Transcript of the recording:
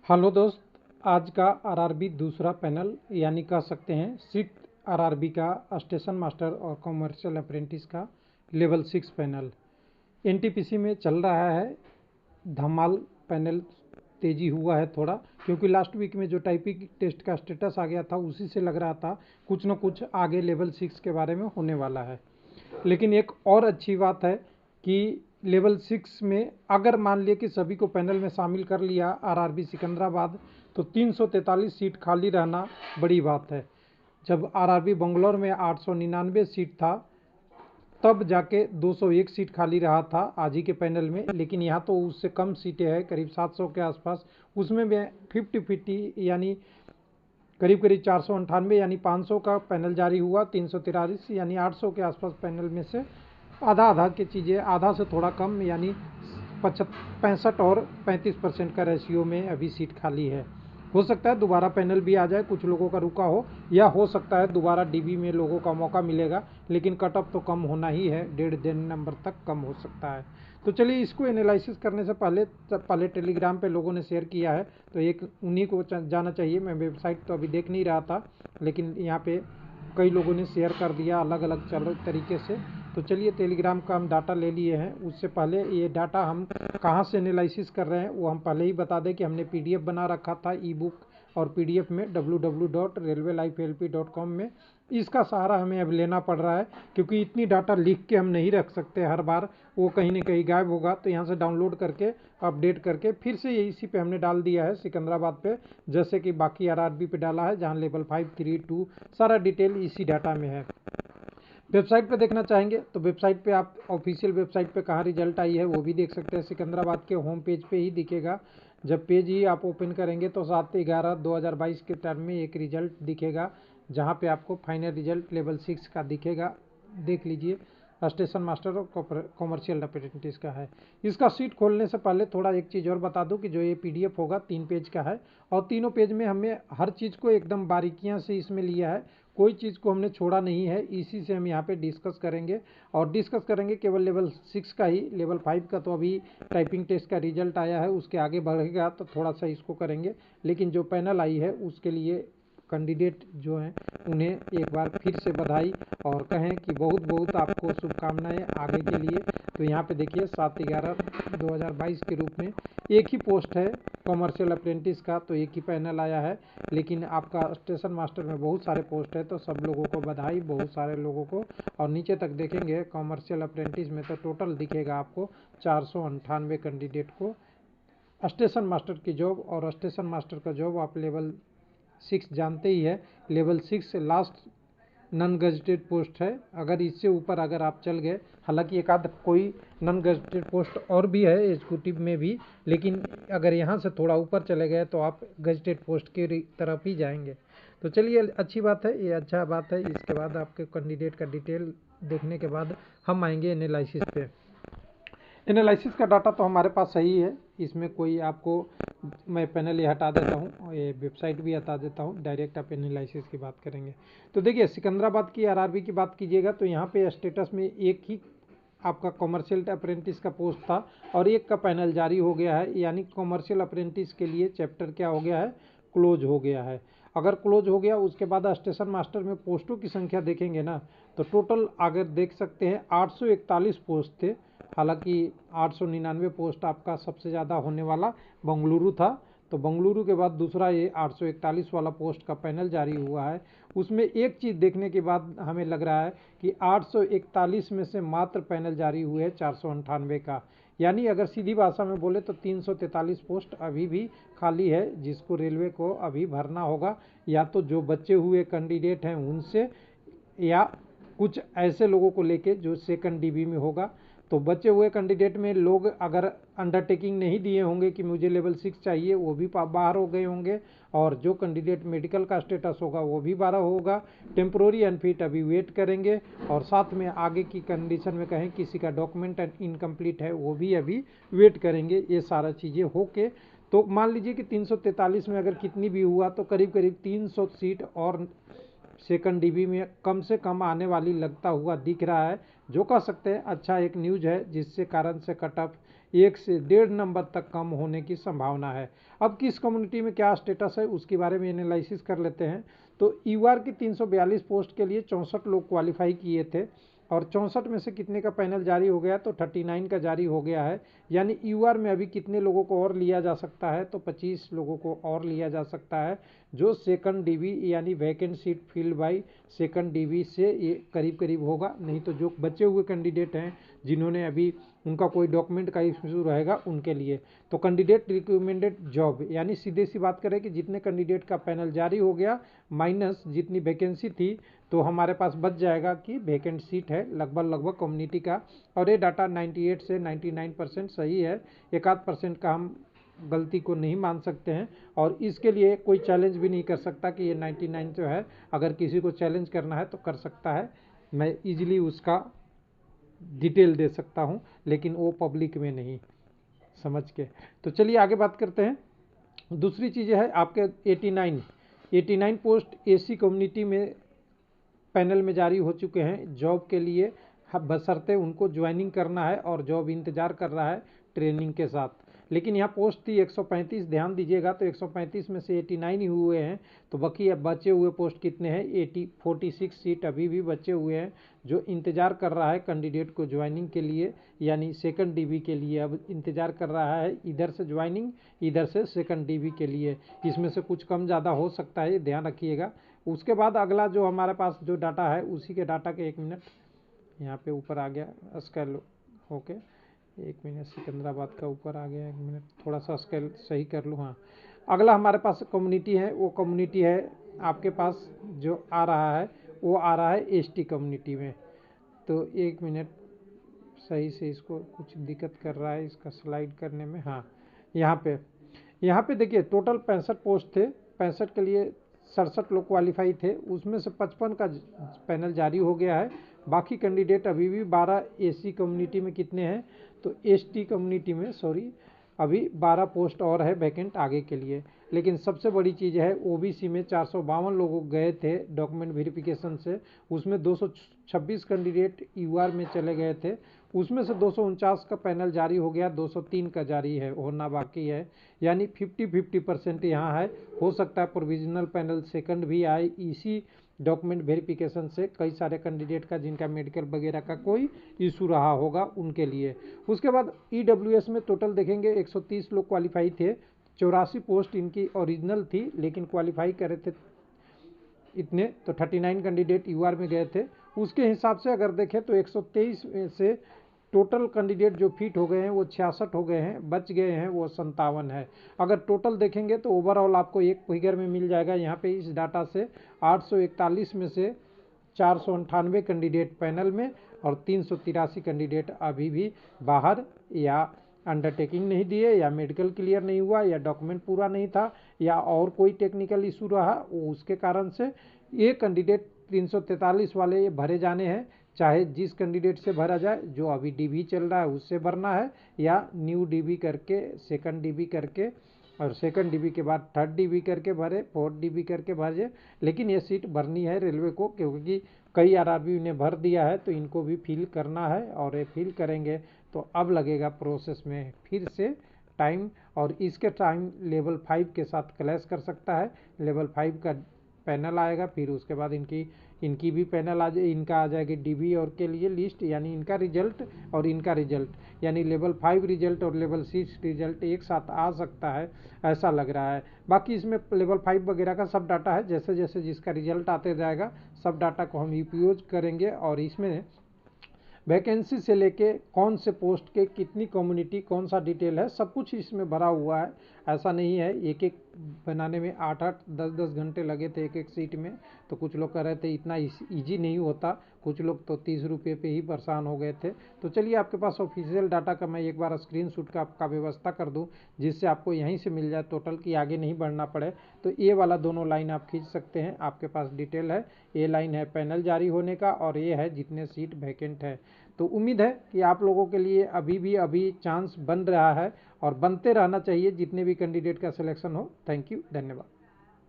Hello दोस्त, आज का आरआरबी दूसरा पैनल यानी कह सकते हैं सीट आरआरबी का स्टेशन मास्टर और कमर्शियल अप्रेंटिस का लेवल 6 पैनल एनटीपीसी में चल रहा है। धमाल पैनल तेजी हुआ है थोड़ा, क्योंकि लास्ट वीक में जो टाइपिंग टेस्ट का स्टेटस आ गया था उसी से लग रहा था कुछ न कुछ आगे लेवल 6 के बारे में होने वाला है। लेकिन एक और अच्छी बात है कि लेवल 6 में अगर मान लिया कि सभी को पैनल में शामिल कर लिया आरआरबी सिकंदराबाद, तो 343 सीट खाली रहना बड़ी बात है। जब आरआरबी बंगलौर में 899 सीट था तब जाके 201 सीट खाली रहा था आज ही के पैनल में, लेकिन यहाँ तो उससे कम सीटें हैं, करीब 700 के आसपास। उसमें भी 50-50 यानी करीब करीब 498 यानी 500 का पैनल जारी हुआ। 343 यानी 800 के आसपास पैनल में से आधा आधा की चीज़ें, आधा से थोड़ा कम यानी 65 और 35% का रेशियो में अभी सीट खाली है। हो सकता है दोबारा पैनल भी आ जाए, कुछ लोगों का रुका हो, या हो सकता है दोबारा डीबी में लोगों का मौका मिलेगा, लेकिन कट ऑफ तो कम होना ही है, 1.5 नंबर तक कम हो सकता है। तो चलिए इसको एनालिसिस करने से पहले टेलीग्राम पे लोगों ने शेयर किया है तो एक उन्हीं को जाना चाहिए। मैं वेबसाइट तो अभी देख नहीं रहा था, लेकिन यहाँ पे कई लोगों ने शेयर कर दिया अलग अलग तरीके से। तो चलिए टेलीग्राम का हम डाटा ले लिए हैं। उससे पहले ये डाटा हम कहाँ से एनालिसिस कर रहे हैं वो हम पहले ही बता दें कि हमने पीडीएफ बना रखा था ई बुक और पीडीएफ में www.railwaylifelp.com में। इसका सहारा हमें अब लेना पड़ रहा है, क्योंकि इतनी डाटा लिख के हम नहीं रख सकते हर बार, वो कहीं ना कहीं गायब होगा। तो यहाँ से डाउनलोड करके अपडेट करके फिर से ये इसी पे हमने डाल दिया है सिकंदराबाद पे, जैसे कि बाकी आरआरबी पे डाला है, जहाँ लेवल 5, 3, 2 सारा डिटेल इसी डाटा में है। वेबसाइट पे देखना चाहेंगे तो वेबसाइट पे आप ऑफिशियल वेबसाइट पे कहाँ रिजल्ट आई है वो भी देख सकते हैं। सिकंदराबाद के होम पेज पे ही दिखेगा। जब पेज ही आप ओपन करेंगे तो 7/11/2022 के टर्म में एक रिजल्ट दिखेगा, जहाँ पे आपको फाइनल रिजल्ट लेवल 6 का दिखेगा। देख लीजिए, स्टेशन मास्टर और कॉमर्शियल अप्रेंटिस का है। इसका सीट खोलने से पहले थोड़ा एक चीज़ और बता दूं कि जो ये पीडीएफ होगा 3 पेज का है, और तीनों पेज में हमें हर चीज़ को एकदम बारीकियां से इसमें लिया है, कोई चीज़ को हमने छोड़ा नहीं है। इसी से हम यहाँ पे डिस्कस करेंगे, और डिस्कस करेंगे केवल लेवल 6 का ही। लेवल 5 का तो अभी टाइपिंग टेस्ट का रिजल्ट आया है, उसके आगे बढ़ेगा तो थोड़ा सा इसको करेंगे। लेकिन जो पैनल आई है उसके लिए कैंडिडेट जो हैं उन्हें एक बार फिर से बधाई, और कहें कि बहुत बहुत आपको शुभकामनाएं आगे के लिए। तो यहाँ पे देखिए 7/11/2022 के रूप में एक ही पोस्ट है कॉमर्शियल अप्रेंटिस का, तो एक ही पैनल आया है। लेकिन आपका स्टेशन मास्टर में बहुत सारे पोस्ट है, तो सब लोगों को बधाई, बहुत सारे लोगों को। और नीचे तक देखेंगे कॉमर्शियल अप्रेंटिस में तो टोटल दिखेगा आपको 498 कैंडिडेट को स्टेशन मास्टर की जॉब। और स्टेशन मास्टर का जॉब आप लेवल 6 जानते ही है, लेवल 6 से लास्ट नॉन गजेटेड पोस्ट है। अगर इससे ऊपर अगर आप चल गए, हालांकि एक आध कोई नॉन गजेटेड पोस्ट और भी है एग्जीक्यूटिव में भी, लेकिन अगर यहाँ से थोड़ा ऊपर चले गए तो आप गजेटेड पोस्ट की तरफ ही जाएंगे। तो चलिए अच्छी बात है, ये अच्छा बात है। इसके बाद आपके कैंडिडेट का डिटेल देखने के बाद हम आएंगे एनालिसिस पे। एनालिसिस का डाटा तो हमारे पास सही है, इसमें कोई आपको, मैं पैनल ये हटा देता हूँ और ये वेबसाइट भी हटा देता हूँ, डायरेक्ट आप एनालिसिस की बात करेंगे। तो देखिए सिकंदराबाद की आरआरबी की बात कीजिएगा तो यहाँ पे स्टेटस में एक ही आपका कॉमर्शियल अप्रेंटिस का पोस्ट था और एक का पैनल जारी हो गया है, यानी कॉमर्शियल अप्रेंटिस के लिए चैप्टर क्या हो गया है, क्लोज हो गया है। अगर क्लोज हो गया उसके बाद स्टेशन मास्टर में पोस्टों की संख्या देखेंगे ना, तो टोटल अगर देख सकते हैं 841 पोस्ट थे। हालांकि 899 पोस्ट आपका सबसे ज़्यादा होने वाला बंगलुरु था, तो बंगलुरु के बाद दूसरा ये 841 वाला पोस्ट का पैनल जारी हुआ है। उसमें एक चीज़ देखने के बाद हमें लग रहा है कि 841 में से मात्र पैनल जारी हुए हैं 498 का, यानी अगर सीधी भाषा में बोले तो 343 पोस्ट अभी भी खाली है, जिसको रेलवे को अभी भरना होगा, या तो जो बचे हुए कैंडिडेट हैं उनसे, या कुछ ऐसे लोगों को लेके जो सेकंड डीबी में होगा। तो बचे हुए कैंडिडेट में लोग अगर अंडरटेकिंग नहीं दिए होंगे कि मुझे लेवल 6 चाहिए, वो भी बाहर हो गए होंगे, और जो कैंडिडेट मेडिकल का स्टेटस होगा वो भी बाहर होगा। टेम्प्रोरी अनफिट अभी वेट करेंगे, और साथ में आगे की कंडीशन में कहें किसी का डॉक्यूमेंट इनकम्प्लीट है वो भी अभी वेट करेंगे। ये सारा चीज़ें होके तो मान लीजिए कि 343 में अगर कितनी भी हुआ तो करीब करीब 300 सीट और सेकंड डीबी में कम से कम आने वाली लगता हुआ दिख रहा है, जो कह सकते हैं अच्छा एक न्यूज़ है, जिससे कारण से कट ऑफ 1 से 1.5 नंबर तक कम होने की संभावना है। अब किस कम्युनिटी में क्या स्टेटस है उसके बारे में एनालिसिस कर लेते हैं। तो यूआर की 342 पोस्ट के लिए 64 लोग क्वालिफाई किए थे और 64 में से कितने का पैनल जारी हो गया, तो 39 का जारी हो गया है। यानी यूआर में अभी कितने लोगों को और लिया जा सकता है, तो 25 लोगों को और लिया जा सकता है, जो सेकंड डीवी यानी vacant seat filled by second DV से ये करीब करीब होगा। नहीं तो जो बचे हुए कैंडिडेट हैं जिन्होंने अभी उनका कोई डॉक्यूमेंट का इशू रहेगा उनके लिए, तो कैंडिडेट रिकमेंडेड जॉब यानी सीधे सी बात करें कि जितने कैंडिडेट का पैनल जारी हो गया माइनस जितनी वैकेंसी थी, तो हमारे पास बच जाएगा कि वैकेंट सीट है लगभग कम्युनिटी का। और ये डाटा 98 से 99% सही है, 1-8% का हम गलती को नहीं मान सकते हैं और इसके लिए कोई चैलेंज भी नहीं कर सकता कि ये 99 जो है, अगर किसी को चैलेंज करना है तो कर सकता है, मैं इजीली उसका डिटेल दे सकता हूं, लेकिन वो पब्लिक में नहीं, समझ के। तो चलिए आगे बात करते हैं। दूसरी चीज़ है आपके 89 पोस्ट एसी कम्युनिटी में पैनल में जारी हो चुके हैं जॉब के लिए, बशर्ते उनको ज्वाइनिंग करना है और जॉब इंतज़ार कर रहा है ट्रेनिंग के साथ। लेकिन यहाँ पोस्ट थी 135, ध्यान दीजिएगा, तो 135 में से 89 ही हुए हैं, तो बाकी अब बचे हुए पोस्ट कितने हैं, 46 सीट अभी भी बचे हुए हैं जो इंतज़ार कर रहा है कैंडिडेट को ज्वाइनिंग के लिए, यानी सेकंड डीवी के लिए अब इंतज़ार कर रहा है, इधर से ज्वाइनिंग इधर से सेकंड डीवी के लिए। इसमें से कुछ कम ज़्यादा हो सकता है, ध्यान रखिएगा। उसके बाद अगला जो हमारे पास जो डाटा है उसी के डाटा के 1 मिनट यहाँ पे ऊपर आ गया स्केल, ओके 1 मिनट, सिकंदराबाद का ऊपर आ गया, 1 मिनट थोड़ा सा स्केल सही कर लूँ। हाँ, अगला हमारे पास कम्युनिटी है, वो कम्युनिटी है आपके पास जो आ रहा है वो आ रहा है एसटी कम्युनिटी में। तो 1 मिनट, सही से इसको कुछ दिक्कत कर रहा है इसका स्लाइड करने में। हाँ, यहाँ पे देखिए टोटल 65 पोस्ट थे, 65 के लिए 67 लोग क्वालिफाई थे, उसमें से 55 का पैनल जारी हो गया है। बाकी कैंडिडेट अभी भी 12 एसी कम्युनिटी में कितने हैं, तो एसटी कम्युनिटी में अभी 12 पोस्ट और है वैकेंट आगे के लिए। लेकिन सबसे बड़ी चीज़ है ओबीसी में 452 लोग गए थे डॉक्यूमेंट वेरिफिकेशन से, उसमें 226 कैंडिडेट यूआर में चले गए थे, उसमें से 249 का पैनल जारी हो गया, 203 का जारी है होना बाकी है, यानी 50-50% यहाँ है। हो सकता है प्रोविजनल पैनल सेकंड भी आए इसी डॉक्यूमेंट वेरिफिकेशन से, कई सारे कैंडिडेट का जिनका मेडिकल वगैरह का कोई इशू रहा होगा उनके लिए। उसके बाद ईडब्ल्यूएस में टोटल देखेंगे 130 लोग क्वालिफाई थे, 84 पोस्ट इनकी ओरिजिनल थी लेकिन क्वालिफाई करे थे इतने, तो 39 कैंडिडेट यूआर में गए थे। उसके हिसाब से अगर देखें तो 123 में से टोटल कैंडिडेट जो फिट हो गए हैं वो 66 हो गए हैं, बच गए हैं वो 57 है। अगर टोटल देखेंगे तो ओवरऑल आपको एक फिगर में मिल जाएगा यहाँ पे इस डाटा से, 841 में से 498 कैंडिडेट पैनल में और 383 कैंडिडेट अभी भी बाहर, या अंडरटेकिंग नहीं दिए, या मेडिकल क्लियर नहीं हुआ, या डॉक्यूमेंट पूरा नहीं था, या और कोई टेक्निकल इशू रहा, उसके कारण से ये कैंडिडेट 343 वाले ये भरे जाने हैं। चाहे जिस कैंडिडेट से भरा जाए, जो अभी डीबी चल रहा है उससे भरना है, या न्यू डीबी करके सेकंड डीबी करके और सेकंड डीबी के बाद थर्ड डीबी करके भरे, फोर्थ डीबी करके भरे, लेकिन ये सीट भरनी है रेलवे को, क्योंकि कई आरआरबी ने भर दिया है तो इनको भी फिल करना है, और ये फिल करेंगे तो अब लगेगा प्रोसेस में फिर से टाइम, और इसके टाइम लेवल 5 के साथ क्लैश कर सकता है। लेवल 5 का पैनल आएगा, फिर उसके बाद इनकी भी पैनल आ जाए, इनका आ जाएगी डीबी और के लिए लिस्ट, यानी इनका रिजल्ट और इनका रिजल्ट, यानी लेवल 5 रिजल्ट और लेवल 6 रिजल्ट एक साथ आ सकता है, ऐसा लग रहा है। बाकी इसमें लेवल 5 वगैरह का सब डाटा है, जैसे जैसे जिसका रिजल्ट आते जाएगा सब डाटा को हम उपयोग करेंगे, और इसमें वैकेंसी से लेके कौन से पोस्ट के कितनी कम्युनिटी कौन सा डिटेल है सब कुछ इसमें भरा हुआ है। ऐसा नहीं है एक एक बनाने में 8-8 10-10 घंटे लगे थे एक एक सीट में, तो कुछ लोग कह रहे थे इतना इजी नहीं होता, कुछ लोग तो 30 रुपये पे ही परेशान हो गए थे। तो चलिए आपके पास ऑफिशियल डाटा का मैं एक बार स्क्रीनशॉट का आपका व्यवस्था कर दूं, जिससे आपको यहीं से मिल जाए टोटल की, आगे नहीं बढ़ना पड़े। तो ये वाला दोनों लाइन आप खींच सकते हैं, आपके पास डिटेल है। ये लाइन है पैनल जारी होने का, और ये है जितने सीट वैकेंट है। तो उम्मीद है कि आप लोगों के लिए अभी चांस बन रहा है और बनते रहना चाहिए जितने भी कैंडिडेट का सिलेक्शन हो। थैंक यू, धन्यवाद।